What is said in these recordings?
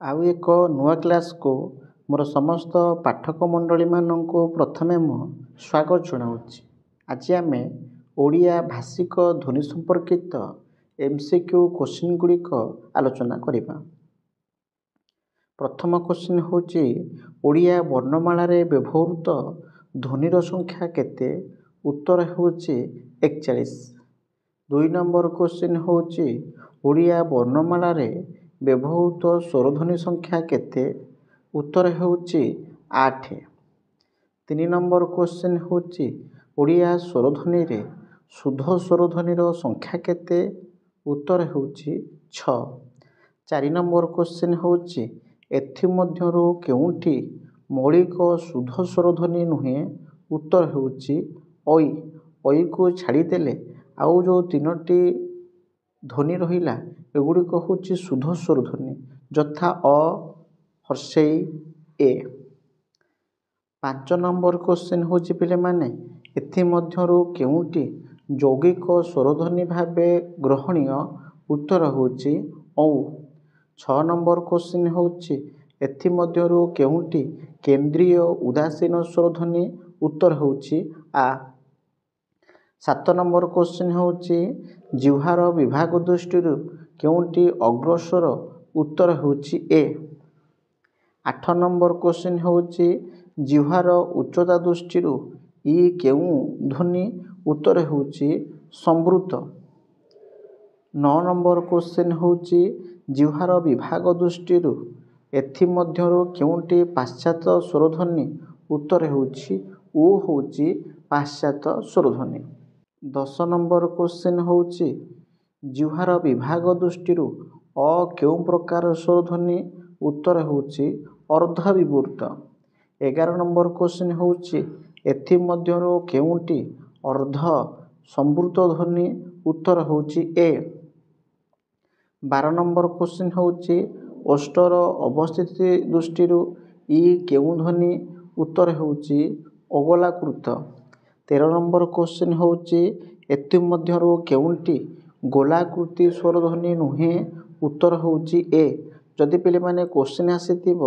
ଆଉ ଏକ ନୂଆ କ୍ଲାସ୍କୁ ମୋର ସମସ୍ତ ପାଠକ ମଣ୍ଡଳୀମାନଙ୍କୁ ପ୍ରଥମେ ମୁଁ ସ୍ୱାଗତ ଜଣାଉଛି। ଆଜି ଆମେ ଓଡ଼ିଆ ଭାଷିକ ଧ୍ୱନି ସମ୍ପର୍କିତ MCQ କୋଶ୍ଚିନ୍ ଗୁଡ଼ିକ ଆଲୋଚନା କରିବା। ପ୍ରଥମ କୋଶ୍ଚିନ୍ ହେଉଛି ଓଡ଼ିଆ ବର୍ଣ୍ଣମାଳାରେ ବ୍ୟବହୃତ ଧ୍ୱନିର ସଂଖ୍ୟା କେତେ? ଉତ୍ତର ହେଉଛି 41। 2 ନମ୍ବର କୋଶ୍ଚିନ୍ ହେଉଛି ଓଡ଼ିଆ ବର୍ଣ୍ଣମାଳାରେ ବ୍ୟବହୃତ ସ୍ୱରଧ୍ୱନି ସଂଖ୍ୟା କେତେ? ଉତ୍ତର ହେଉଛି 8। 3 ନମ୍ବର କୋଶ୍ଚିନ୍ ହେଉଛି ଓଡ଼ିଆ ସ୍ୱରଧ୍ୱନିରେ ଶୁଦ୍ଧ ସ୍ୱରଧ୍ୱନିର ସଂଖ୍ୟା କେତେ? ଉତ୍ତର ହେଉଛି 6। 4 ନମ୍ବର କୋଶ୍ଚିନ୍ ହେଉଛି ଏଥିମଧ୍ୟରୁ କେଉଁଟି ମୌଳିକ ଶୁଦ୍ଧ ସ୍ୱରଧ୍ୱନି ନୁହେଁ? ଉତ୍ତର ହେଉଛି ଐ। ଐକୁ ଛାଡ଼ିଦେଲେ ଆଉ ଯେଉଁ 3ଟି ଧ୍ୱନି ରହିଲା ଏଗୁଡ଼ିକ ହେଉଛି ଶୁଦ୍ଧ ସ୍ୱରଧ୍ୱନି, ଯଥା ଅ, ହ୍ରସ୍ୱଇ, ଏ। 5 ନମ୍ବର କୋଶ୍ଚିନ୍ ହେଉଛି ପିଲାମାନେ ଏଥିମଧ୍ୟରୁ କେଉଁଟି ଯୌଗିକ ସ୍ୱରଧ୍ୱନି ଭାବେ ଗ୍ରହଣୀୟ? ଉତ୍ତର ହେଉଛି ଔ। 6 ନମ୍ବର କୋଶ୍ଚିନ୍ ହେଉଛି ଏଥିମଧ୍ୟରୁ କେଉଁଟି କେନ୍ଦ୍ରୀୟ ଉଦାସୀନ ସ୍ୱରଧ୍ୱନି? ଉତ୍ତର ହେଉଛି ଆ। 7 ନମ୍ବର କୋଶ୍ଚିନ୍ ହେଉଛି ଜିହ୍ୱାର ବିଭାଗ ଦୃଷ୍ଟିରୁ କେଉଁଟି ଅଗ୍ରସ୍ୱର? ଉତ୍ତର ହେଉଛି ଏ। 8 ନମ୍ବର କୋଶ୍ଚିନ୍ ହେଉଛି ଜିହ୍ୱାର ଉଚ୍ଚତା ଦୃଷ୍ଟିରୁ ଇ କେଉଁ ଧ୍ୱନି? ଉତ୍ତର ହେଉଛି ସମ୍ବୃତ। 9 ନମ୍ବର କୋଶ୍ଚିନ୍ ହେଉଛି ଜିହ୍ୱାର ବିଭାଗ ଦୃଷ୍ଟିରୁ ଏଥିମଧ୍ୟରୁ କେଉଁଟି ପାଶ୍ଚାତ୍ୟ ସ୍ୱରଧ୍ୱନି? ଉତ୍ତର ହେଉଛି ଉ ହେଉଛି ପାଶ୍ଚାତ୍ୟ ସ୍ୱରଧ୍ୱନି। 10 ନମ୍ବର କୋଶ୍ଚିନ୍ ହେଉଛି ଜିହ୍ୱାର ବିଭାଗ ଦୃଷ୍ଟିରୁ ଅ କେଉଁ ପ୍ରକାର ସ୍ୱରଧ୍ୱନି? ଉତ୍ତର ହେଉଛି ଅର୍ଦ୍ଧବିବୃତ। 11 ନମ୍ବର କୋଶ୍ଚିନ୍ ହେଉଛି ଏଥିମଧ୍ୟରୁ କେଉଁଟି ଅର୍ଦ୍ଧ ସମ୍ବୃତ ଧ୍ୱନି? ଉତ୍ତର ହେଉଛି ଏ। 12 ନମ୍ବର କୋଶ୍ଚିନ୍ ହେଉଛି ଓଷ୍ଠର ଅବସ୍ଥିତି ଦୃଷ୍ଟିରୁ ଇ କେଉଁ ଧ୍ୱନି? ଉତ୍ତର ହେଉଛି ଅଗୋଲାକୃତ। 13 ନମ୍ବର କୋଶ୍ଚିନ୍ ହେଉଛି ଏଥିମଧ୍ୟରୁ କେଉଁଟି ଗୋଲାକୃତି ସ୍ୱରଧ୍ୱନି ନୁହେଁ? ଉତ୍ତର ହେଉଛି ଏ। ଯଦି ପିଲାମାନେ କୋଶ୍ଚିନ୍ ଆସିଥିବ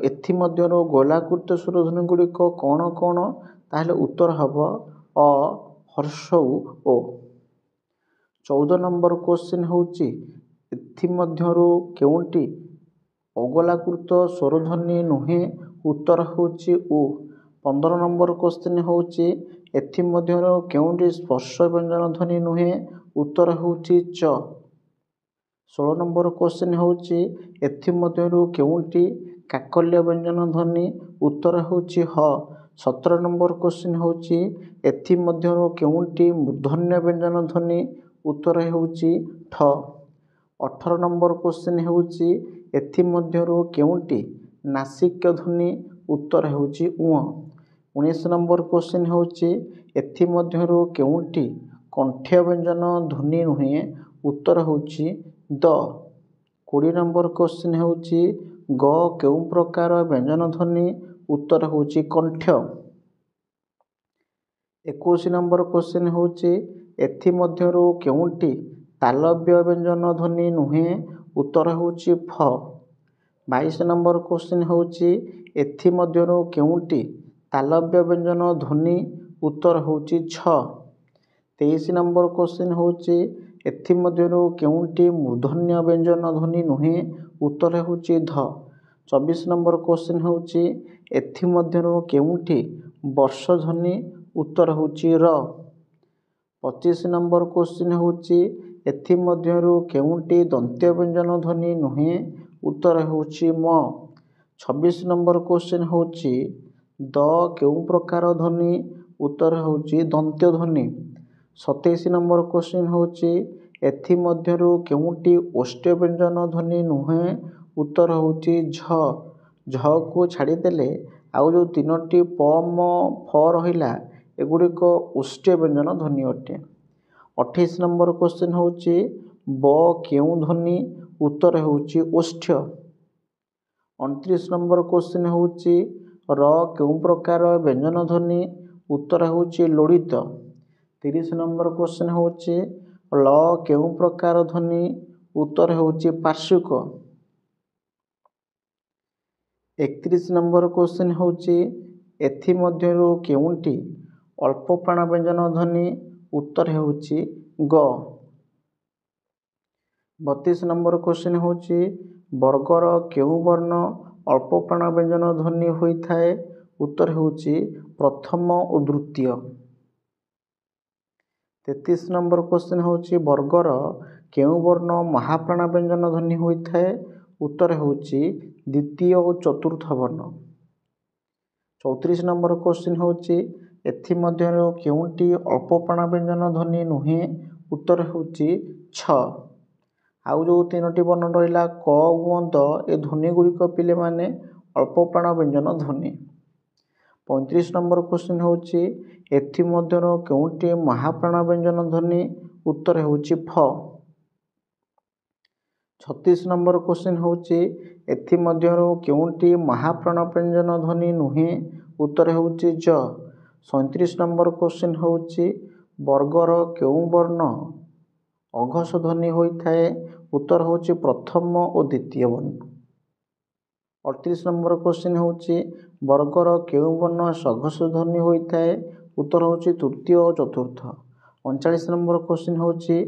ଏଥିମଧ୍ୟରୁ ଗୋଲାକୃତି ସ୍ୱରଧ୍ୱନି ଗୁଡ଼ିକ କ'ଣ କ'ଣ, ତାହେଲେ ଉତ୍ତର ହେବ ଅ, ହ୍ରସ୍ୱ ଉ, ଓ। 14 ନମ୍ବର କୋଶ୍ଚିନ୍ ହେଉଛି ଏଥିମଧ୍ୟରୁ କେଉଁଟି ଅଗୋଲାକୃତ ସ୍ୱରଧ୍ୱନି ନୁହେଁ? ଉତ୍ତର ହେଉଛି ଉ। 15 ନମ୍ବର କୋଶ୍ଚିନ୍ ହେଉଛି ଏଥିମଧ୍ୟରୁ କେଉଁଟି ସ୍ପର୍ଶ ବ୍ୟଞ୍ଜନ ଧ୍ୱନି ନୁହେଁ? ଉତ୍ତର ହେଉଛି ଚ। 16 ନମ୍ବର କୋଶ୍ଚିନ୍ ହେଉଛି ଏଥିମଧ୍ୟରୁ କେଉଁଟି କାକଲ୍ୟ ବ୍ୟଞ୍ଜନ ଧ୍ୱନି? ଉତ୍ତର ହେଉଛି ହ। 17 ନମ୍ବର କୋଶ୍ଚିନ୍ ହେଉଛି ଏଥିମଧ୍ୟରୁ କେଉଁଟି ମୂର୍ଦ୍ଧନ୍ୟ ବ୍ୟଞ୍ଜନ ଧ୍ୱନି? ଉତ୍ତର ହେଉଛି ଠ। 18 ନମ୍ବର କୋଶ୍ଚିନ୍ ହେଉଛି ଏଥିମଧ୍ୟରୁ କେଉଁଟି ନାସିକ୍ୟ ଧ୍ୱନି? ଉତ୍ତର ହେଉଛି ଉଁ। 19 ନମ୍ବର କୋଶ୍ଚିନ୍ ହେଉଛି ଏଥିମଧ୍ୟରୁ କେଉଁଟି କଣ୍ଠୀୟ ବ୍ୟଞ୍ଜନ ଧ୍ୱନି ନୁହେଁ? ଉତ୍ତର ହେଉଛି ଦ। 20 ନମ୍ବର କୋଶ୍ଚିନ୍ ହେଉଛି ଗ କେଉଁ ପ୍ରକାର ବ୍ୟଞ୍ଜନ ଧ୍ୱନି? ଉତ୍ତର ହେଉଛି କଣ୍ଠ୍ୟ। 21 ନମ୍ବର କୋଶ୍ଚିନ୍ ହେଉଛି ଏଥିମଧ୍ୟରୁ କେଉଁଟି ତାଲବ୍ୟ ବ୍ୟଞ୍ଜନ ଧ୍ୱନି ନୁହେଁ? ଉତ୍ତର ହେଉଛି ଫ। 22 ନମ୍ବର କୋଶ୍ଚିନ୍ ହେଉଛି ଏଥିମଧ୍ୟରୁ କେଉଁଟି ତାଲବ୍ୟ ବ୍ୟଞ୍ଜନ ଧ୍ୱନି? ଉତ୍ତର ହେଉଛି ଛ। 23 ନମ୍ବର କୋଶ୍ଚିନ୍ ହେଉଛି ଏଥିମଧ୍ୟରୁ କେଉଁଟି ମୂର୍ଦ୍ଧନ୍ୟ ବ୍ୟଞ୍ଜନ ଧ୍ୱନି ନୁହେଁ? ଉତ୍ତର ହେଉଛି ଧ। 24 ନମ୍ବର କୋଶ୍ଚିନ୍ ହେଉଛି ଏଥିମଧ୍ୟରୁ କେଉଁଟି ବର୍ଷ ଧ୍ୱନି? ଉତ୍ତର ହେଉଛି ର। 25 ନମ୍ବର କୋଶ୍ଚିନ୍ ହେଉଛି ଏଥିମଧ୍ୟରୁ କେଉଁଟି ଦନ୍ତ୍ୟ ବ୍ୟଞ୍ଜନ ଧ୍ୱନି ନୁହେଁ? ଉତ୍ତର ହେଉଛି ମ। 26 ନମ୍ବର କୋଶ୍ଚିନ୍ ହେଉଛି ଦ କେଉଁ ପ୍ରକାର ଧ୍ୱନି? ଉତ୍ତର ହେଉଛି ଦନ୍ତ୍ୟ ଧ୍ୱନି। 27 ନମ୍ବର କୋଶ୍ଚିନ୍ ହେଉଛି ଏଥିମଧ୍ୟରୁ କେଉଁଟି ଓଷ୍ଠ୍ୟ ବ୍ୟଞ୍ଜନ ଧ୍ୱନି ନୁହେଁ? ଉତ୍ତର ହେଉଛି ଝ। ଝକୁ ଛାଡ଼ିଦେଲେ ଆଉ ଯେଉଁ 3ଟି ପ, ମ, ଫ ରହିଲା ଏଗୁଡ଼ିକ ଓଷ୍ଠ୍ୟ ବ୍ୟଞ୍ଜନ ଧ୍ୱନି ଅଟେ। 28 ନମ୍ବର କୋଶ୍ଚିନ୍ ହେଉଛି ବ କେଉଁ ଧ୍ୱନି? ଉତ୍ତର ହେଉଛି ଓଷ୍ଠ୍ୟ। 29 ନମ୍ବର କୋଶ୍ଚିନ୍ ହେଉଛି ର କେଉଁ ପ୍ରକାର ବ୍ୟଞ୍ଜନ ଧ୍ୱନି? ଉତ୍ତର ହେଉଛି ଲୋଡ଼ିତ। 30 ନମ୍ବର କୋଶ୍ଚିନ୍ ହେଉଛି ଳ କେଉଁ ପ୍ରକାର ଧ୍ୱନି? ଉତ୍ତର ହେଉଛି ପାର୍ଶ୍ୱିକ। 31 नंबर क्वेश्चन होची एथिमध्यरु केउंटी अल्प प्राण व्यंजन ध्वनि उत्तर होची ग। 32 नंबर क्वेश्चन होची वर्गर केउ वर्ण अल्प प्राण व्यंजन ध्वनि होइथाए उत्तर होची प्रथम और द्वितीय। 33 नंबर क्वेश्चन होची वर्गर केउ वर्ण महाप्राण व्यंजन ध्वनि होइथाए उत्तर होची द्वितीय और चतुर्थ वर्ण। 34 नंबर क्वेश्चन होची एथिमध्यरु केउंटी अल्प प्राण व्यंजन ध्वनि नुहे उत्तर होची छ। आउ जो तीनोटी वर्ण रहिला क व द ए ध्वनि गुड़िक पिले माने अल्प प्राण व्यंजन ध्वनि। 35 नंबर क्वेश्चन होची एथिमध्यरु केउंटी महाप्राण व्यंजन ध्वनि उत्तर होची फ। 36 नंबर क्वेश्चन होची एथिमध्यरु केउंटी महाप्राण व्यंजन ध्वनि नुहे उत्तर होची ज। 37 नंबर क्वेश्चन होची वर्गर केउ वर्ण अघोष ध्वनि होइथाए उत्तर होची प्रथम और द्वितीय वर्ण। 38 नंबर क्वेश्चन होची वर्गर केउ वर्ण सघोष ध्वनि होइथाए उत्तर होची तृतीय और चतुर्थ। 39 नंबर क्वेश्चन होची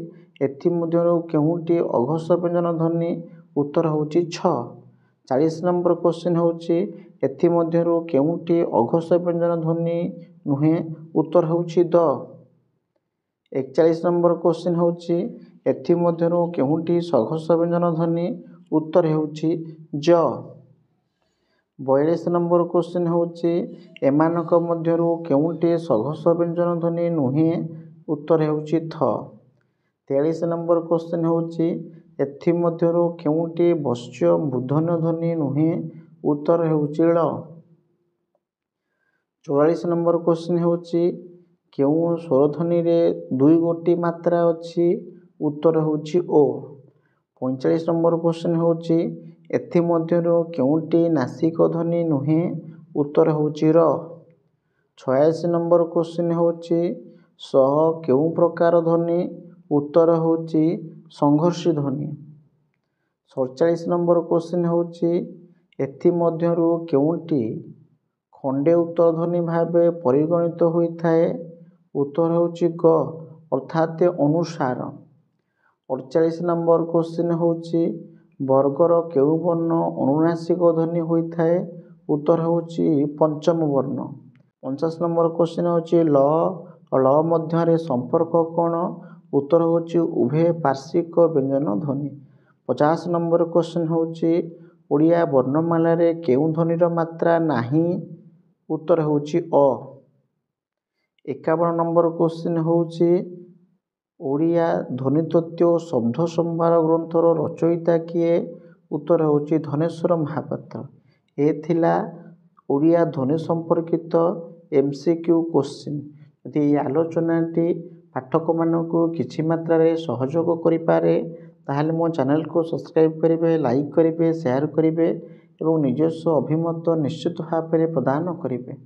एथिमध्यरु केउंटी अघोष व्यंजन ध्वनि उत्तर होची छ। 40 नंबर क्वेश्चन होची एथिमध्यरु केउंटी अघोष व्यंजन ध्वनि नुहे उत्तर होची द। 41 नंबर क्वेश्चन होची एथिमध्यरु केउंटी सघोष व्यंजन ध्वनि उत्तर होची ज। 42 नंबर क्वेश्चन होची एमानक मध्यरु केउंटी सघोष व्यंजन ध्वनि नुहे उत्तर होची थ। 43 नंबर क्वेश्चन होची एथिमध्यरु केउंटी वश्य मूर्धन्य ध्वनि नुहे उत्तर होची ळ। 44 नंबर क्वेश्चन होची केउ स्वरध्वनि रे दुई गोटी मात्रा अछि उत्तर होची ओ। 45 नंबर क्वेश्चन होची एथिमध्यरु केउंटी नासिक ध्वनि नुहे उत्तर होची र। 46 नंबर क्वेश्चन होची सह केउ प्रकार ध्वनि उत्तर होची संघर्षी ध्वनि। 47 नंबर क्वेश्चन होची एथिमध्यरु केउंटी खंडे उत्तर ध्वनि भावे परिगणित होइथाए उत्तर होची ग अर्थात अनुसार। 48 नंबर क्वेश्चन होची वर्गर केउ वर्ण अनुनासिक ध्वनि होइथाए उत्तर होची पंचम वर्ण। 50 नंबर क्वेश्चन होची ल ल मध्य संपर्क कोण उत्तर होची उभय पार्श्विक व्यंजन ध्वनि। 50 नंबर क्वेश्चन होची ओडिया वर्णमाला रे केउ ध्वनिर मात्रा नाही उत्तर होची अ। 51 नंबर क्वेश्चन होची ओडिया ध्वनितत्व शब्द संभार ग्रंथर रचयिता किए उत्तर होची धनेश्वर महापात्र। ए थिला ओडिया ध्वनि संपर्कित एमसीक्यू क्वेश्चन। यदि आलोचनाटी पाठक मानकु किछि मात्रा रे सहयोग करि पारे ताहाले मो चैनल को सब्सक्राइब करिवे, लाइक करिवे, शेयर करिवे एवं निजस्व अभिमत निश्चित भाव में प्रदान करिवे।